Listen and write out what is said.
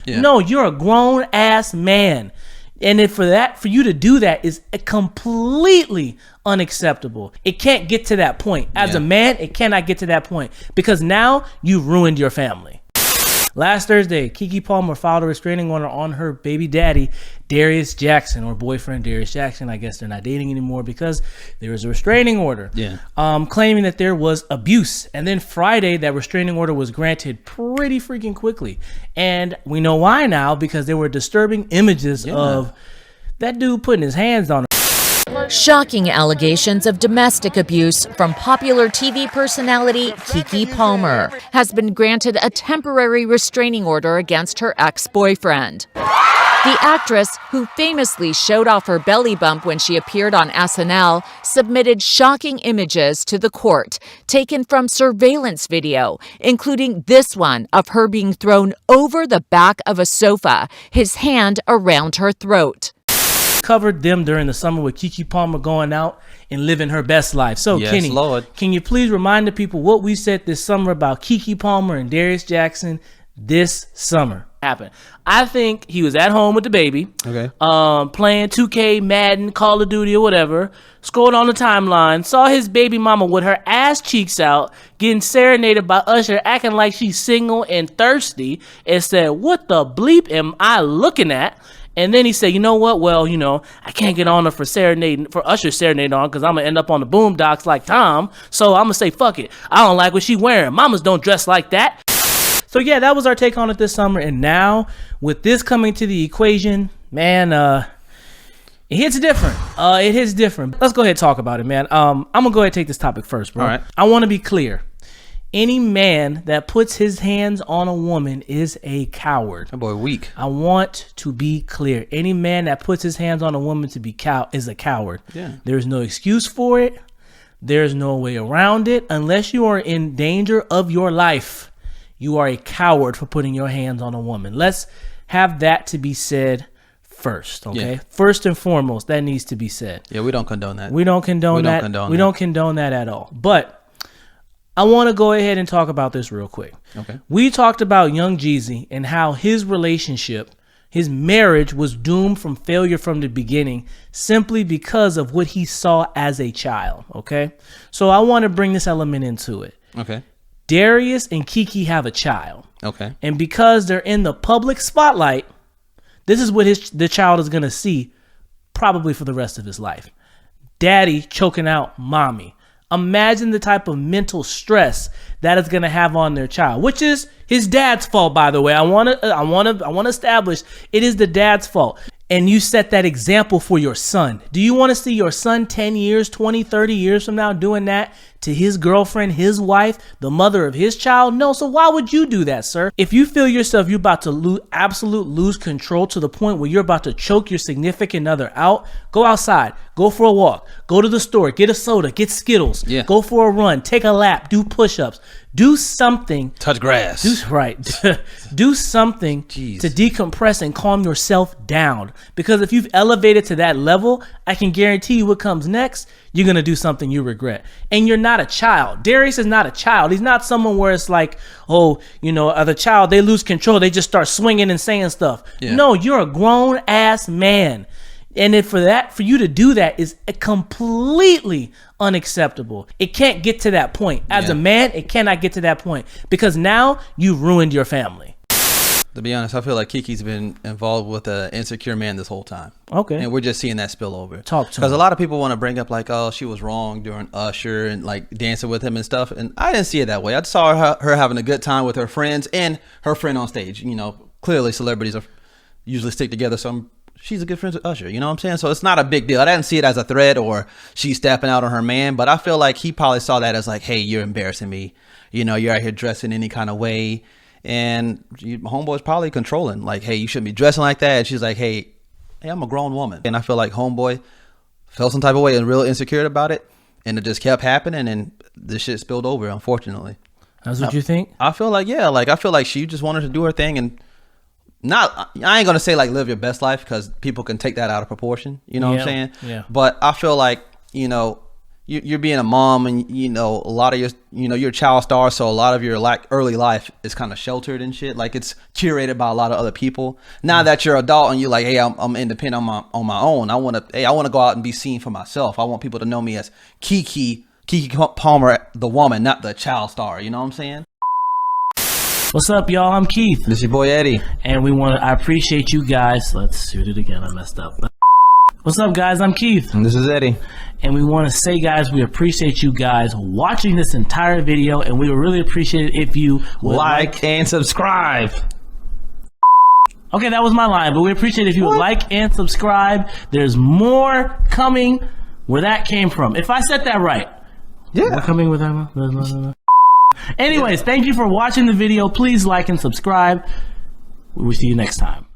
Yeah. No, you're a grown ass man. And if for you to do that is completely unacceptable. It can't get to that point. As a man, it cannot get to that point because now you've ruined your family. Last Thursday, Keke Palmer filed a restraining order on her baby daddy, Darius Jackson, or boyfriend Darius Jackson. I guess they're not dating anymore because there was a restraining order. Claiming that there was abuse. And then Friday, that restraining order was granted pretty freaking quickly. And we know why now, because there were disturbing images of that dude putting his hands on her. Shocking allegations of domestic abuse from popular TV personality Keke Palmer has been granted a temporary restraining order against her ex-boyfriend. The actress, who famously showed off her belly bump when she appeared on SNL, submitted shocking images to the court, taken from surveillance video, including this one of her being thrown over the back of a sofa, his hand around her throat. Covered them during the summer with Keke Palmer going out and living her best life. So, yes, Kenny, Lord. Can you please remind the people what we said this summer about Keke Palmer and Darius Jackson this summer happened? I think he was at home with the baby, playing 2K, Madden, Call of Duty, or whatever, scrolled on the timeline, saw his baby mama with her ass cheeks out, getting serenaded by Usher, acting like she's single and thirsty, and said, "What the bleep am I looking at?" And then he said, "You know what? Well, I can't get on her for Usher serenading on because I'm going to end up on the boondocks like Tom. So I'm going to say, fuck it. I don't like what she wearing. Mamas don't dress like that." So yeah, that was our take on it this summer. And now with this coming to the equation, man, it hits different. It hits different. Let's go ahead and talk about it, man. I'm going to go ahead and take this topic first, bro. All right. I want to be clear. Any man that puts his hands on a woman is a coward. That boy weak. I want to be clear. Any man that puts his hands on a woman is a coward. Yeah. There's no excuse for it. There's no way around it. Unless you are in danger of your life, you are a coward for putting your hands on a woman. Let's have that to be said first, okay? Yeah. First and foremost, that needs to be said. Yeah, we don't condone that. We don't condone that. We don't condone that at all. But I want to go ahead and talk about this real quick. Okay. We talked about Young Jeezy and how his relationship, his marriage was doomed from failure from the beginning simply because of what he saw as a child, okay? So I want to bring this element into it. Okay. Darius and Keke have a child. Okay. And because they're in the public spotlight, this is what the child is going to see probably for the rest of his life. Daddy choking out mommy. Imagine the type of mental stress that is going to have on their child, which is his dad's fault, by the way. I want to establish it is the dad's fault. And you set that example for your son. Do you want to see your son 10 years, 20, 30 years from now doing that to his girlfriend, his wife, the mother of his child? No. So why would you do that, sir? If you feel yourself, you're about to lose control to the point where you're about to choke your significant other out, go outside, go for a walk, go to the store, get a soda, get Skittles, go for a run, take a lap, do push-ups, do something. Touch grass. Do something to decompress and calm yourself down. Because if you've elevated to that level, I can guarantee you what comes next, you're going to do something you regret. And you're not a child. Darius is not a child. He's not someone where it's like, as a child, they lose control. They just start swinging and saying stuff. Yeah. No, you're a grown ass man. And for you to do that is completely unacceptable. It can't get to that point. As a man, it cannot get to that point because now you've ruined your family. To be honest, I feel like Keke's been involved with an insecure man this whole time. Okay. And we're just seeing that spill over. Talk to him. Because a lot of people want to bring up like, oh, she was wrong during Usher and like dancing with him and stuff. And I didn't see it that way. I saw her having a good time with her friends and her friend on stage. Clearly celebrities usually stick together. So she's a good friend with Usher. You know what I'm saying? So it's not a big deal. I didn't see it as a threat or she's stepping out on her man. But I feel like he probably saw that as like, hey, you're embarrassing me. You're out here dressing any kind of way. And homeboy's probably controlling, like, hey, you shouldn't be dressing like that. And she's like, hey, I'm a grown woman. And I feel like homeboy felt some type of way and real insecure about it. And it just kept happening. And this shit spilled over, unfortunately. That's what you think? I feel like, I feel like she just wanted to do her thing. And I ain't going to say like live your best life because people can take that out of proportion. You know what I'm saying? Yeah. But I feel like, you're being a mom, and you know a lot of your you're a child star, so a lot of your early life is kind of sheltered and shit. Like it's curated by a lot of other people. Now that you're adult and you're like, hey, I'm independent on my own. I want to go out and be seen for myself. I want people to know me as Keke Palmer, the woman, not the child star. You know what I'm saying? What's up, y'all? I'm Keith. This is your boy Eddie, and I appreciate you guys. Let's shoot it again. I messed up. What's up, guys? I'm Keith. And this is Eddie. And we want to say, guys, we appreciate you guys watching this entire video, and we would really appreciate it if you would like and subscribe. Okay, that was my line, but we appreciate it if you would like and subscribe. There's more coming where that came from. If I said that right. Yeah. More coming with that. Anyways, thank you for watching the video. Please like and subscribe. We will see you next time.